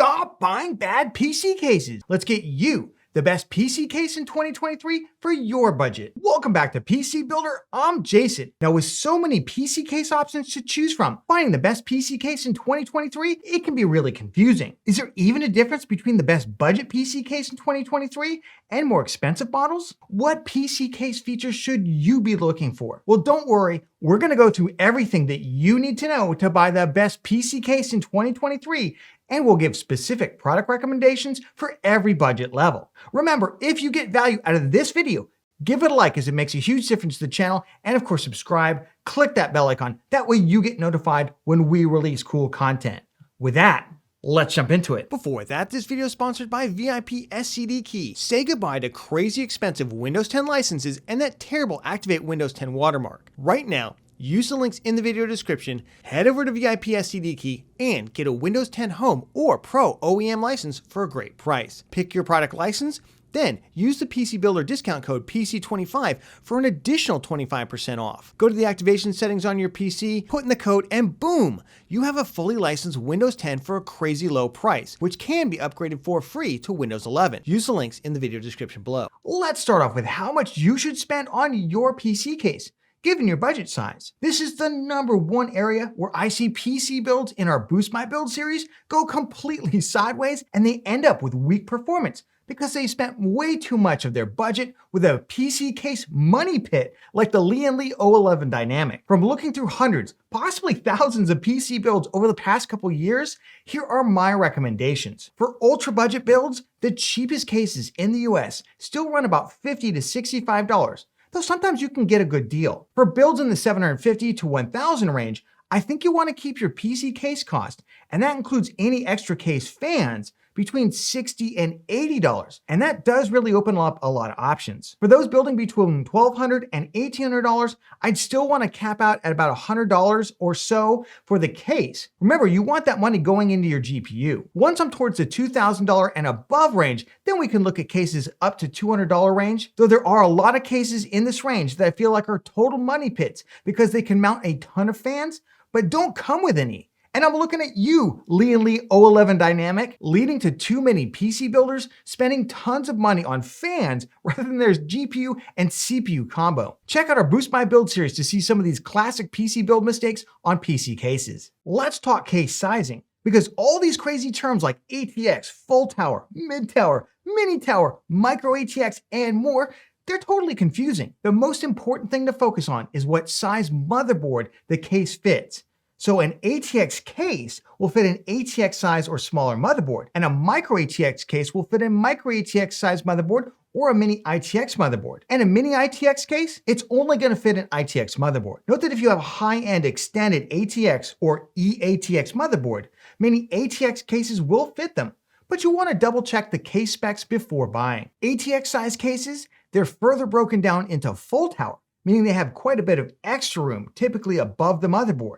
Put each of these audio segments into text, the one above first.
Stop buying bad PC cases. Let's get you the best PC case in 2023 for your budget. Welcome back to PC Builder. I'm Jason. Now, with so many PC case options to choose from, finding the best PC case in 2023, it can be really confusing. Is there even a difference between the best budget PC case in 2023 and more expensive models? What PC case features should you be looking for? Well, don't worry. We're going to go through everything that you need to know to buy the best PC case in 2023, and we'll give specific product recommendations for every budget level. Remember, if you get value out of this video, give it a like as it makes a huge difference to the channel, and of course subscribe, click that bell icon, that way you get notified when we release cool content. With that, let's jump into it. Before that, this video is sponsored by VIP SCD Key. Say goodbye to crazy expensive Windows 10 licenses and that terrible Activate Windows 10 watermark. Right now, use the links in the video description, head over to VIP SCD Key, and get a Windows 10 Home or Pro OEM license for a great price. Pick your product license, then use the PC Builder discount code PC25 for an additional 25% off. Go to the activation settings on your PC, put in the code, and boom, you have a fully licensed Windows 10 for a crazy low price, which can be upgraded for free to Windows 11. Use the links in the video description below. Let's start off with how much you should spend on your PC case, given your budget size. This is the #1 area where I see PC builds in our Boost My Build series go completely sideways, and they end up with weak performance because they spent way too much of their budget with a PC case money pit like the Lee & Lee 011 Dynamic. From looking through hundreds, possibly thousands of PC builds over the past couple years, here are my recommendations. For ultra budget builds, the cheapest cases in the US still run about $50 to $65, though sometimes you can get a good deal. For builds in the $750 to $1,000 range, I think you want to keep your PC case cost, and that includes any extra case fans, between $60 and $80, and that does really open up a lot of options. For those building between $1,200 and $1,800, I'd still want to cap out at about $100 or so for the case. Remember, you want that money going into your GPU. Once I'm towards the $2,000 and above range, then we can look at cases up to $200 range, though there are a lot of cases in this range that I feel like are total money pits because they can mount a ton of fans, but don't come with any. And I'm looking at you, Lee & Lee 011 Dynamic, leading to too many PC builders spending tons of money on fans rather than their GPU and CPU combo. Check out our Boost My Build series to see some of these classic PC build mistakes on PC cases. Let's talk case sizing, because all these crazy terms like ATX, full tower, mid tower, mini tower, micro ATX, and more, they're totally confusing. The most important thing to focus on is what size motherboard the case fits. So an ATX case will fit an ATX size or smaller motherboard, and a micro ATX case will fit a micro ATX size motherboard or a mini ITX motherboard. And a mini ITX case, it's only going to fit an ITX motherboard. Note that if you have a high-end extended ATX or eATX motherboard, many ATX cases will fit them, but you want to double check the case specs before buying. ATX size cases, they're further broken down into full tower, meaning they have quite a bit of extra room, typically above the motherboard,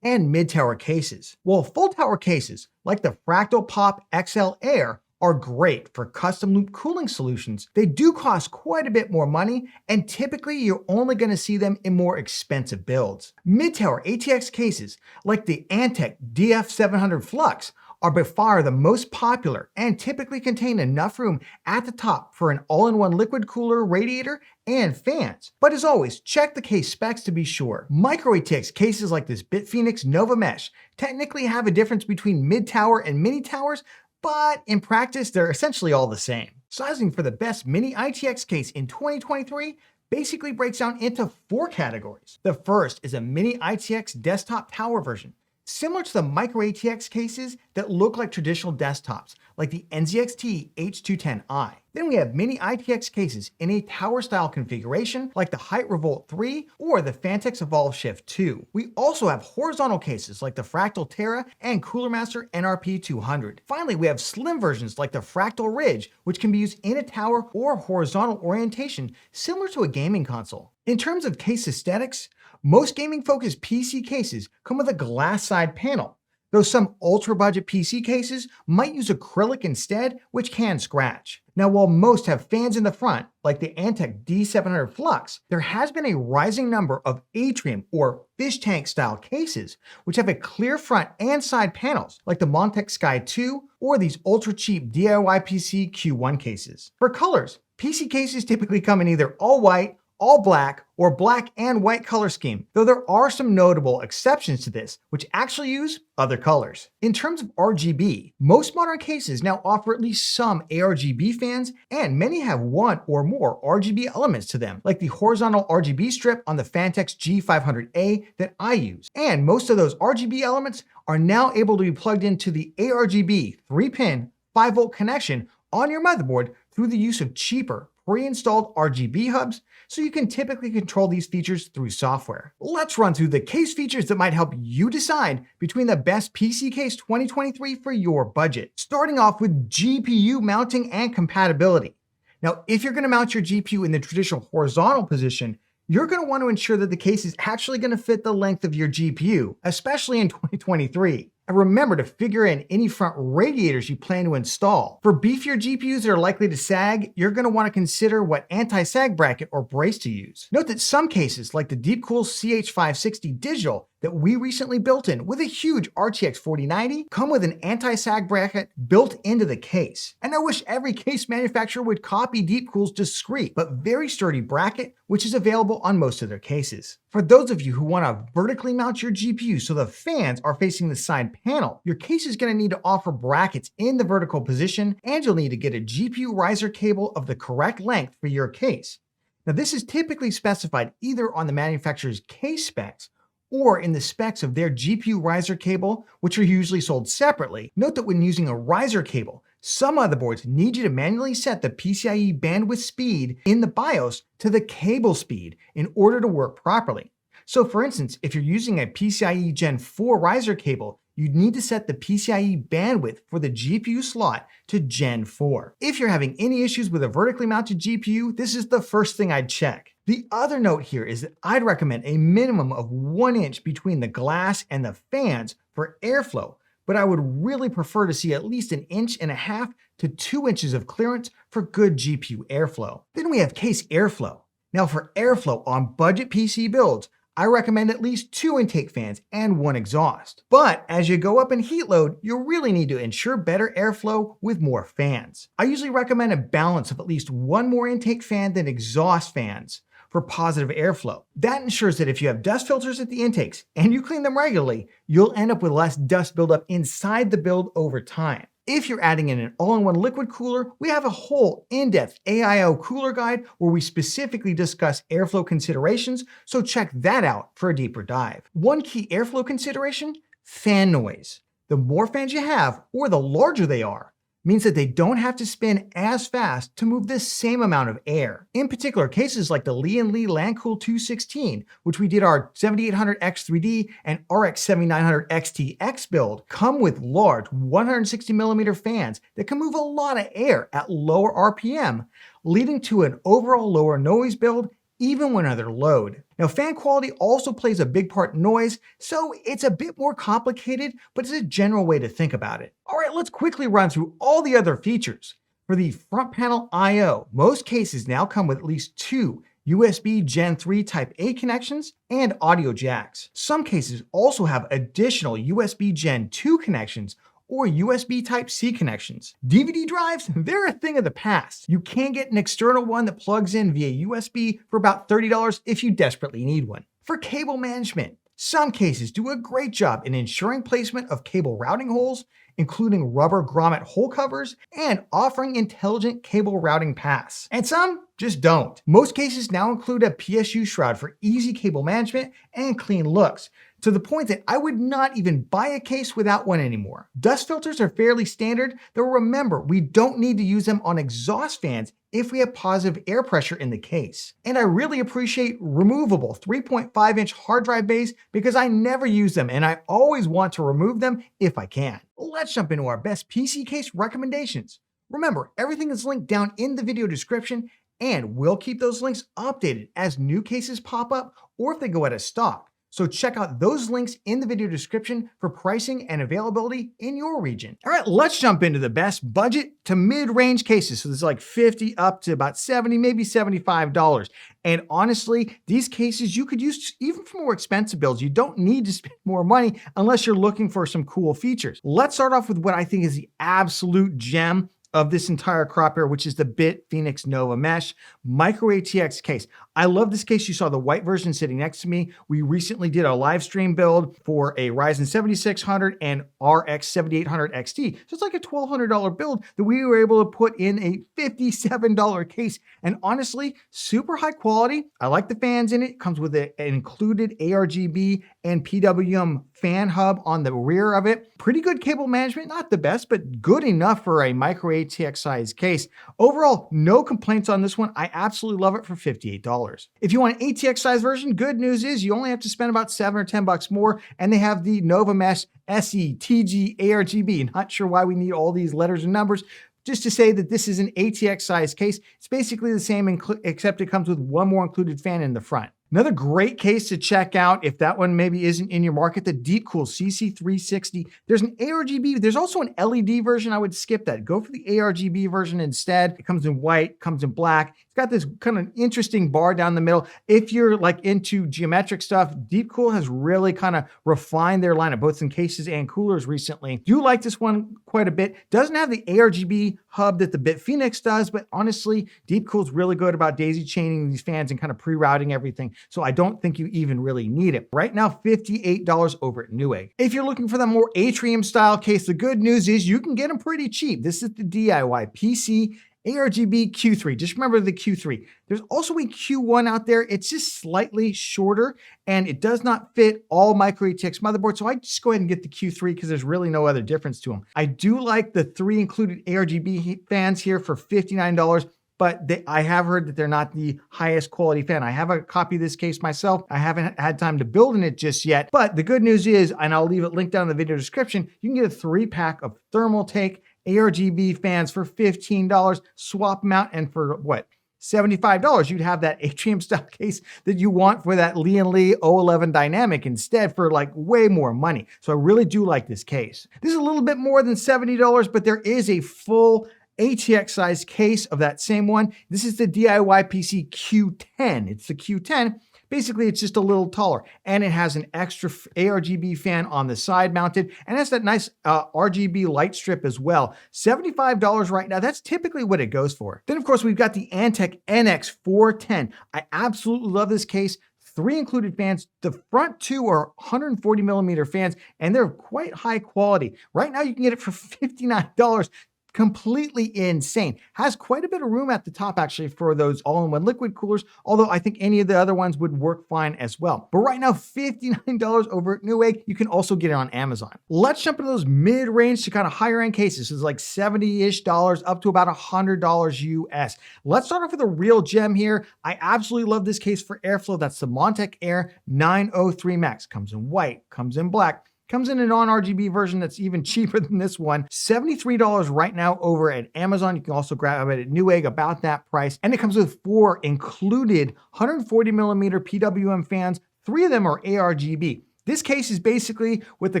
and mid-tower cases. Well, full-tower cases, like the Fractal Pop XL Air, are great for custom loop cooling solutions. They do cost quite a bit more money, and typically you're only going to see them in more expensive builds. Mid-tower ATX cases, like the Antec DF700 Flux, are by far the most popular and typically contain enough room at the top for an all-in-one liquid cooler, radiator, and fans. But as always, check the case specs to be sure. Micro ATX cases like this BitPhoenix Nova Mesh technically have a difference between mid-tower and mini towers, but in practice, they're essentially all the same. Sizing for the best mini ITX case in 2023 basically breaks down into 4 categories. The first is a mini ITX desktop tower version, similar to the micro ATX cases that look like traditional desktops, like the NZXT H210i. Then we have mini ITX cases in a tower-style configuration, like the Height Revolt 3 or the Fantex Evolve Shift 2. We also have horizontal cases like the Fractal Terra and Cooler Master NRP 200. Finally, we have slim versions like the Fractal Ridge, which can be used in a tower or horizontal orientation, similar to a gaming console. In terms of case aesthetics, most gaming-focused PC cases come with a glass side panel. though some ultra-budget PC cases might use acrylic instead, which can scratch. Now, while most have fans in the front, like the Antec D700 Flux, there has been a rising number of atrium or fish tank style cases, which have a clear front and side panels, like the Mounting Sky 2 or these ultra-cheap DIY PC Q1 cases. For colors, PC cases typically come in either all white, all black, or black and white color scheme, though there are some notable exceptions to this, which actually use other colors. In terms of RGB, most modern cases now offer at least some ARGB fans, and many have one or more RGB elements to them, like the horizontal RGB strip on the Phanteks G500A that I use. And most of those RGB elements are now able to be plugged into the ARGB 3-pin 5-volt connection on your motherboard through the use of cheaper pre-installed RGB hubs, so you can typically control these features through software. Let's run through the case features that might help you decide between the best PC case 2023 for your budget. Starting off with GPU mounting and compatibility. Now, if you're going to mount your GPU in the traditional horizontal position, you're going to want to ensure that the case is actually going to fit the length of your GPU, especially in 2023. And remember to figure in any front radiators you plan to install. For beefier GPUs that are likely to sag, you're going to want to consider what anti-sag bracket or brace to use. Note that some cases, like the Deepcool CH560 Digital that we recently built in with a huge RTX 4090, come with an anti-sag bracket built into the case. And I wish every case manufacturer would copy Deepcool's discreet but very sturdy bracket, which is available on most of their cases. For those of you who want to vertically mount your GPU so the fans are facing the side panel, your case is going to need to offer brackets in the vertical position, and you'll need to get a GPU riser cable of the correct length for your case. Now, this is typically specified either on the manufacturer's case specs or in the specs of their GPU riser cable, which are usually sold separately. Note that when using a riser cable, some motherboards need you to manually set the PCIe bandwidth speed in the BIOS to the cable speed in order to work properly. So for instance, if you're using a PCIe Gen 4 riser cable, you'd need to set the PCIe bandwidth for the GPU slot to Gen 4. If you're having any issues with a vertically mounted GPU, this is the first thing I'd check. The other note here is that I'd recommend a minimum of 1 inch between the glass and the fans for airflow, but I would really prefer to see at least 1.5 inches to 2 inches of clearance for good GPU airflow. Then we have case airflow. Now for airflow on budget PC builds, I recommend at least 2 intake fans and 1 exhaust. But as you go up in heat load, you'll really need to ensure better airflow with more fans. I usually recommend a balance of at least 1 more intake fan than exhaust fans for positive airflow. That ensures that if you have dust filters at the intakes and you clean them regularly, you'll end up with less dust buildup inside the build over time. If you're adding in an all-in-one liquid cooler, we have a whole in-depth AIO cooler guide where we specifically discuss airflow considerations, so check that out for a deeper dive. One key airflow consideration: fan noise. The more fans you have, or the larger they are, means that they don't have to spin as fast to move the same amount of air. In particular, cases like the Lee & Lee LandCool 216, which we did our 7800X3D and RX 7900XTX build, come with large 160mm fans that can move a lot of air at lower RPM, leading to an overall lower noise build even when under load. Now, fan quality also plays a big part in noise, so it's a bit more complicated, but it's a general way to think about it. All right, let's quickly run through all the other features. For the front panel I/O, most cases now come with at least 2 USB Gen 3 Type A connections and audio jacks. Some cases also have additional USB Gen 2 connections or USB Type-C connections. DVD drives, they're a thing of the past. You can get an external one that plugs in via USB for about $30 if you desperately need one. For cable management, some cases do a great job in ensuring placement of cable routing holes, including rubber grommet hole covers, and offering intelligent cable routing paths. And some just don't. Most cases now include a PSU shroud for easy cable management and clean looks, to the point that I would not even buy a case without one anymore. Dust filters are fairly standard, though remember, we don't need to use them on exhaust fans if we have positive air pressure in the case. And I really appreciate removable 3.5-inch hard drive bays because I never use them and I always want to remove them if I can. Let's jump into our best PC case recommendations. Remember, everything is linked down in the video description, and we'll keep those links updated as new cases pop up or if they go out of stock. So check out those links in the video description for pricing and availability in your region. All right, let's jump into the best budget to mid-range cases. So there's like 50 up to about 70, maybe $75. And honestly, these cases you could use even for more expensive builds. You don't need to spend more money unless you're looking for some cool features. Let's start off with what I think is the absolute gem of this entire crop here, which is the BitFenix Nova Mesh Micro ATX case. I love this case. You saw the white version sitting next to me. We recently did a live stream build for a Ryzen 7600 and RX 7800 XT. So it's like a $1,200 build that we were able to put in a $57 case. And honestly, super high quality. I like the fans in it. It comes with an included ARGB and PWM fan hub on the rear of it. Pretty good cable management, not the best, but good enough for a micro ATX size case. Overall, no complaints on this one. I absolutely love it for $58. If you want an ATX size version, good news is you only have to spend about $7 or $10 more, and they have the Nova Mesh SE, TG, ARGB. Not sure why we need all these letters and numbers. Just to say that this is an ATX size case. It's basically the same, except it comes with one more included fan in the front. Another great case to check out, if that one maybe isn't in your market, the Deepcool CC360. There's an ARGB. There's also an LED version. I would skip that. Go for the ARGB version instead. It comes in white, comes in black. It's got this kind of interesting bar down the middle. If you're like into geometric stuff, Deepcool has really kind of refined their lineup, both in cases and coolers recently. Do like this one quite a bit. Doesn't have the ARGB hub that the BitFenix does, but honestly, Deepcool's really good about daisy chaining these fans and kind of pre-routing everything. So I don't think you even really need it. Right now, $58 over at Newegg. If you're looking for the more atrium style case, the good news is you can get them pretty cheap. This is the DIY PC ARGB Q3. Just remember the Q3. There's also a Q1 out there. It's just slightly shorter and it does not fit all micro ATX motherboards. So I just go ahead and get the Q3 because there's really no other difference to them. I do like the 3 included ARGB fans here for $59. But I have heard that they're not the highest quality fan. I have a copy of this case myself. I haven't had time to build in it just yet. But the good news is, and I'll leave it linked down in the video description, you can get a 3-pack of Thermaltake ARGB fans for $15, swap them out, and for what? $75, you'd have that atrium style case that you want for that Lee & Lee 011 Dynamic instead for like way more money. So I really do like this case. This is a little bit more than $70, but there is a full ATX size case of that same one. This is the DIY PC Q10. It's the Q10. Basically, it's just a little taller and it has an extra ARGB fan on the side mounted and has that nice RGB light strip as well. $75 right now. That's typically what it goes for. Then of course, we've got the Antec NX410. I absolutely love this case. 3 included fans. The front 2 are 140 millimeter fans and they're quite high quality. Right now, you can get it for $59. Completely insane. Has quite a bit of room at the top actually for those all-in-one liquid coolers, although I think any of the other ones would work fine as well. But right now, $59 over at Newegg. You can also get it on Amazon. Let's jump into those mid-range to kind of higher end cases. So it's like $70-ish up to about $100 US. Let's start off with a real gem here. I absolutely love this case for airflow. That's the Mounting Air 903 Max. Comes in white, comes in black. Comes in a non-RGB version that's even cheaper than this one. $73 right now over at Amazon. You can also grab it at Newegg about that price. And it comes with 4 included 140 millimeter PWM fans. 3 of them are ARGB. This case is basically what the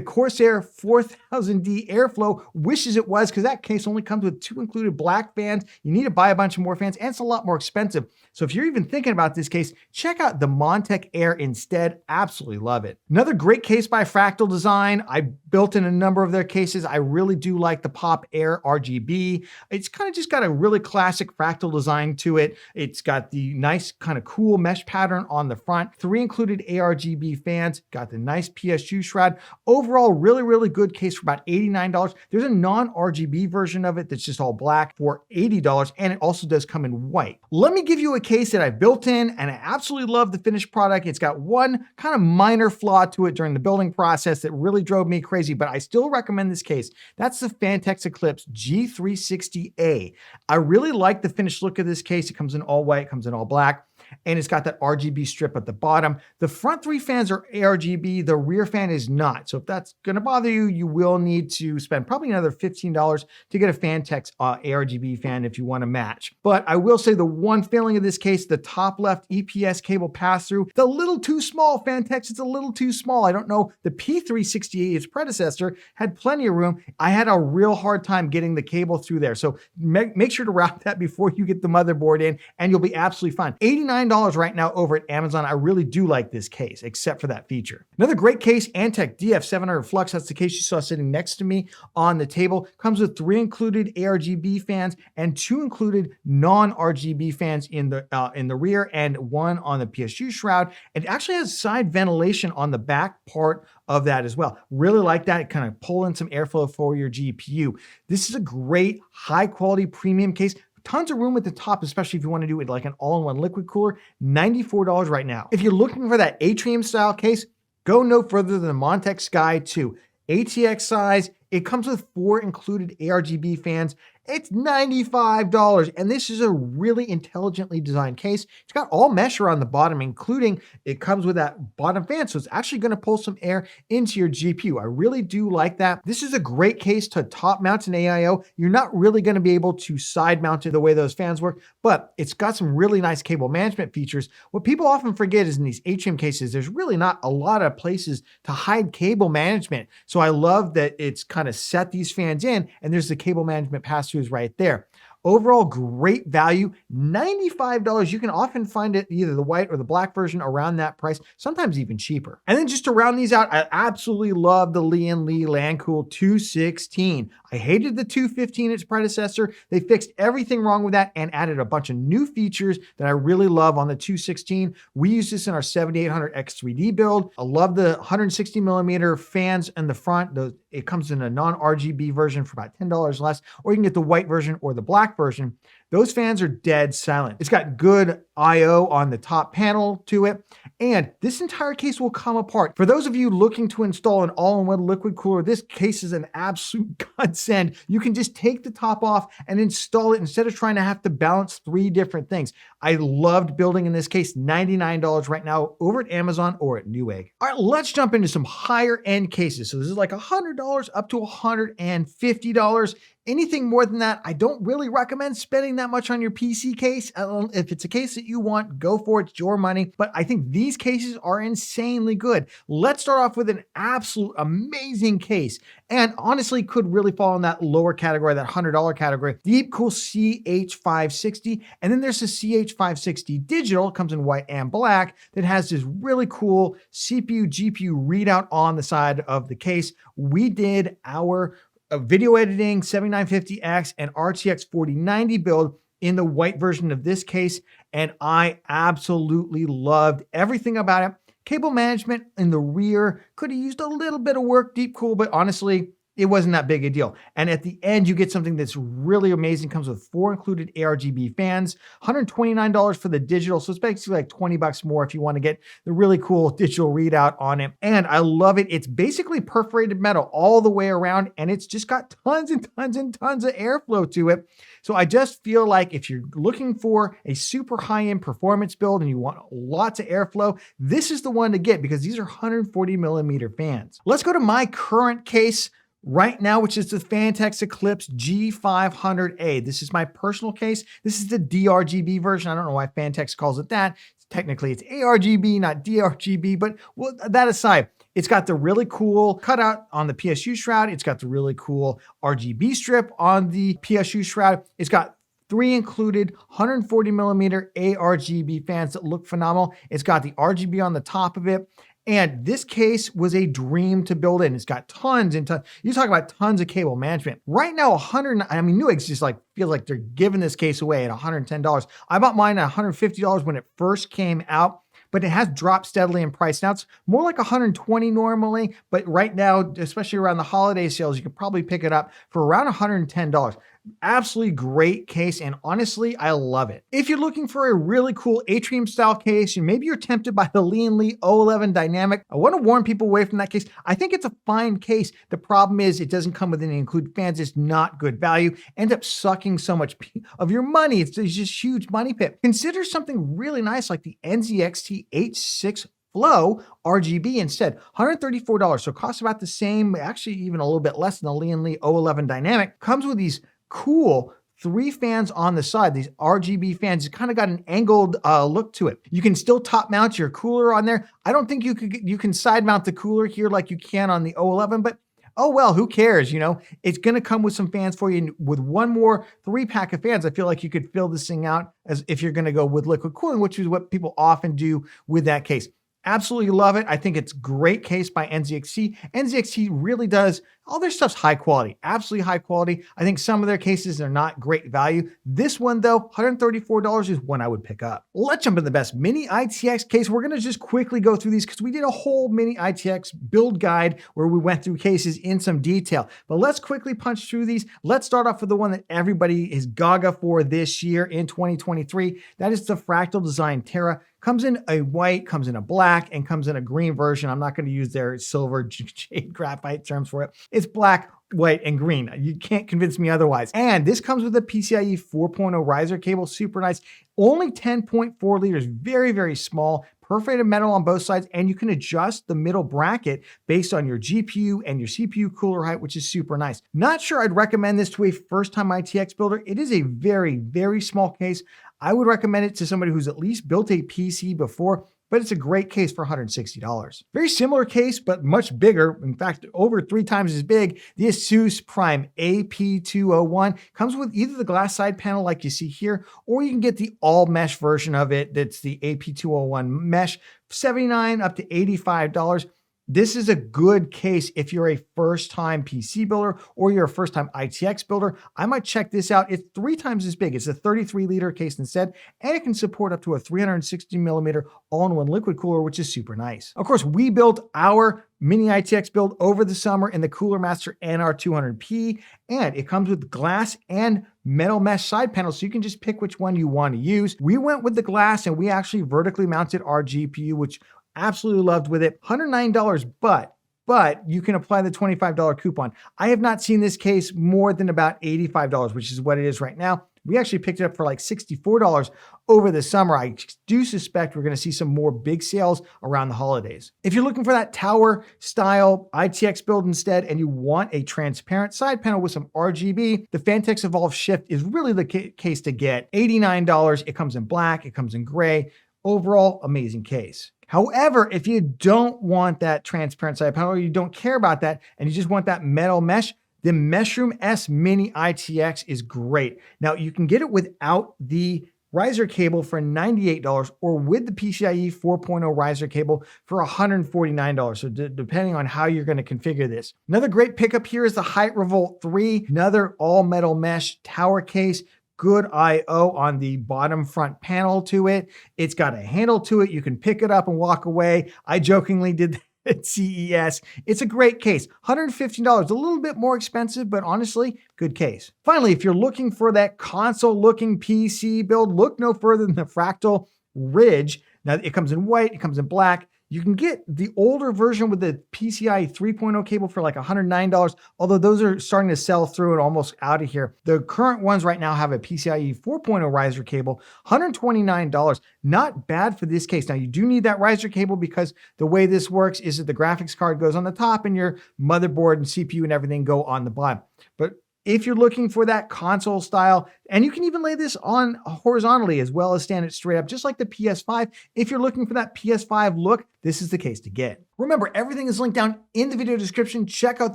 Corsair 4000D Airflow wishes it was, because that case only comes with 2 included black fans. You need to buy a bunch of more fans, and it's a lot more expensive. So if you're even thinking about this case, check out the Mounting Air instead. Absolutely love it. Another great case by Fractal Design. I built in a number of their cases. I really do like the Pop Air RGB. It's kind of just got a really classic Fractal design to it. It's got the nice kind of cool mesh pattern on the front. 3 included ARGB fans. Got the nice PSU shroud. Overall, really, really good case for about $89. There's a non-RGB version of it that's just all black for $80, and it also does come in white. Let me give you a case that I built in, and I absolutely love the finished product. It's got one kind of minor flaw to it during the building process that really drove me crazy, but I still recommend this case. That's the Phanteks Eclipse G360A. I really like the finished look of this case. It comes in all white, comes in all black. and it's got that RGB strip at the bottom. The front 3 fans are ARGB, the rear fan is not. So if that's gonna bother you, you will need to spend probably another $15 to get a Fantex ARGB fan if you wanna match. But I will say the one failing of this case, the top left EPS cable pass-through, it's a little too small, Fantex, it's a little too small. I don't know, the P368, its predecessor, had plenty of room. I had a real hard time getting the cable through there. So make sure to route that before you get the motherboard in, and you'll be absolutely fine. $89 right now over at Amazon. I really do like this case, except for that feature. Another great case, Antec DF700 Flux. That's the case you saw sitting next to me on the table. Comes with 3 included ARGB fans and 2 included non-RGB fans in the rear and 1 on the PSU shroud. It actually has side ventilation on the back part of that as well. Really like that. It kind of pull in some airflow for your GPU. This is a great high quality premium case. Tons of room at the top, especially if you want to do it like an all-in-one liquid cooler. $94 right now. If you're looking for that atrium style case, go no further than the Mounting Sky 2. ATX size, it comes with 4 included ARGB fans. It's $95, and this is a really intelligently designed case. It's got all mesh around the bottom, including it comes with that bottom fan, so it's actually going to pull some air into your GPU. I really do like that. This is a great case to top mount an AIO. You're not really going to be able to side mount it the way those fans work, but it's got some really nice cable management features. What people often forget is in these atrium cases, there's really not a lot of places to hide cable management. So I love that it's kind of set these fans in, and there's the cable management pass-throughs right there. Overall, great value, $95. You can often find it either the white or the black version around that price, sometimes even cheaper. And then just to round these out, I absolutely love the Lee & Lee LandCool 216. I hated the 215, its predecessor. They fixed everything wrong with that and added a bunch of new features that I really love on the 216. We use this in our 7800 X3D build. I love the 160 millimeter fans in the front. It comes in a non-RGB version for about $10 less, or you can get the white version or the black version. Those fans are dead silent. It's got good I/O on the top panel to it, and this entire case will come apart. For those of you looking to install an all-in-one liquid cooler, this case is an absolute godsend. You can just take the top off and install it instead of trying to have to balance 3 different things. I loved building in this case. $99 right now over at Amazon or at Newegg. All right, let's jump into some higher end cases. So this is like $100 up to $150. Anything more than that, I don't really recommend spending that much on your PC case. If it's a case that you want, go for it. It's your money. But I think these cases are insanely good. Let's start off with an absolute amazing case, and honestly could really fall in that lower category, that $100 category. Deepcool CH560, and then there's the CH560 Digital, comes in white and black, that has this really cool CPU GPU readout on the side of the case. We did our video editing 7950X and RTX 4090 build in the white version of this case, and I absolutely loved everything about it. Cable management in the rear could have used a little bit of work, Deepcool, but honestly, it wasn't that big a deal. And at the end, you get something that's really amazing. Comes with 4 included ARGB fans, $129 for the digital. So it's basically like $20 more if you want to get the really cool digital readout on it. And I love it. It's basically perforated metal all the way around, and it's just got tons and tons and tons of airflow to it. So I just feel like if you're looking for a super high-end performance build and you want lots of airflow, this is the one to get because these are 140 millimeter fans. Let's go to my current case right now, which is the Fantex Eclipse G500A. This is my personal case. This is the DRGB version. I don't know why Fantex calls it that. Technically, it's ARGB, not DRGB, but well, that aside, it's got the really cool cutout on the PSU shroud. It's got the really cool RGB strip on the PSU shroud. It's got 3 included 140 millimeter ARGB fans that look phenomenal. It's got the RGB on the top of it. And this case was a dream to build in. It's got tons and tons. You talk about tons of cable management. Right now, Newegg's just like feels like they're giving this case away at $110. I bought mine at $150 when it first came out, but it has dropped steadily in price. Now it's more like $120 normally, but right now, especially around the holiday sales, you could probably pick it up for around $110. Absolutely great case, and honestly, I love it. If you're looking for a really cool atrium style case, and maybe you're tempted by the Lee & 011 Dynamic, I want to warn people away from that case. I think it's a fine case. The problem is it doesn't come with any included fans. It's not good value. End up sucking so much of your money. It's just huge money pit. Consider something really nice like the NZXT H6 Flow RGB instead, $134. So it costs about the same, actually even a little bit less than the Lee & 011 Dynamic. Comes with these cool 3 fans on the side, these RGB fans. It's kind of got an angled look to it. You can still top mount your cooler on there. I don't think you can side mount the cooler here like you can on the 011, but oh well, who cares? You know, it's going to come with some fans for you. And with one more 3-pack of fans, I feel like you could fill this thing out as if you're going to go with liquid cooling, which is what people often do with that case. Absolutely love it. I think it's a great case by NZXT. NZXT really does, all their stuff's high quality, absolutely high quality. I think some of their cases are not great value. This one though, $134 is one I would pick up. Let's jump into the best mini ITX case. We're gonna just quickly go through these because we did a whole mini ITX build guide where we went through cases in some detail. But let's quickly punch through these. Let's start off with the one that everybody is gaga for this year in 2023. That is the Fractal Design Terra. Comes in a white, comes in a black, and comes in a green version. I'm not going to use their silver jade graphite terms for it. It's black, white, and green. You can't convince me otherwise. And this comes with a PCIe 4.0 riser cable, super nice. Only 10.4 liters, very, very small. Perforated metal on both sides, and you can adjust the middle bracket based on your GPU and your CPU cooler height, which is super nice. Not sure I'd recommend this to a first-time ITX builder. It is a very, very small case. I would recommend it to somebody who's at least built a PC before, but it's a great case for $160. Very similar case, but much bigger. In fact, over 3 times as big. The Asus Prime AP201 comes with either the glass side panel like you see here, or you can get the all mesh version of it. That's the AP201 mesh, $79 up to $85. This is a good case if you're a first-time PC builder or you're a first-time ITX builder. I might check this out. It's 3 times as big. It's a 33-liter case instead, and it can support up to a 360-millimeter all-in-one liquid cooler, which is super nice. Of course, we built our mini ITX build over the summer in the Cooler Master NR200P, and it comes with glass and metal mesh side panels, so you can just pick which one you want to use. We went with the glass, and we actually vertically mounted our GPU, which absolutely loved with it. $109, but you can apply the $25 coupon. I have not seen this case more than about $85, which is what it is right now. We actually picked it up for like $64 over the summer. I do suspect we're going to see some more big sales around the holidays. If you're looking for that tower style ITX build instead, and you want a transparent side panel with some RGB, the Phanteks Evolve Shift is really the case to get. $89. It comes in black, it comes in gray. Overall, amazing case. However, if you don't want that transparent side panel, or you don't care about that, and you just want that metal mesh, the Meshroom S Mini ITX is great. Now, you can get it without the riser cable for $98 or with the PCIe 4.0 riser cable for $149. So depending on how you're going to configure this. Another great pickup here is the Height Revolt 3, another all metal mesh tower case. Good I/O on the bottom front panel to it. It's got a handle to it. You can pick it up and walk away. I jokingly did that at CES. It's a great case. $115, a little bit more expensive, but honestly, good case. Finally, if you're looking for that console-looking PC build, look no further than the Fractal Ridge. Now, it comes in white, it comes in black. You can get the older version with the PCIe 3.0 cable for like $109, although those are starting to sell through and almost out of here. The current ones right now have a PCIe 4.0 riser cable, $129. Not bad for this case. Now, you do need that riser cable because the way this works is that the graphics card goes on the top and your motherboard and CPU and everything go on the bottom. But if you're looking for that console style, and you can even lay this on horizontally as well as stand it straight up, just like the PS5. If you're looking for that PS5 look, this is the case to get. Remember, everything is linked down in the video description. Check out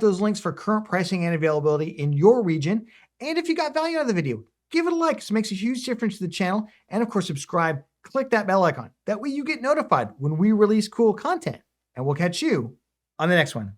those links for current pricing and availability in your region. And if you got value out of the video, give it a like. It makes a huge difference to the channel. And of course, subscribe, click that bell icon. That way you get notified when we release cool content. And we'll catch you on the next one.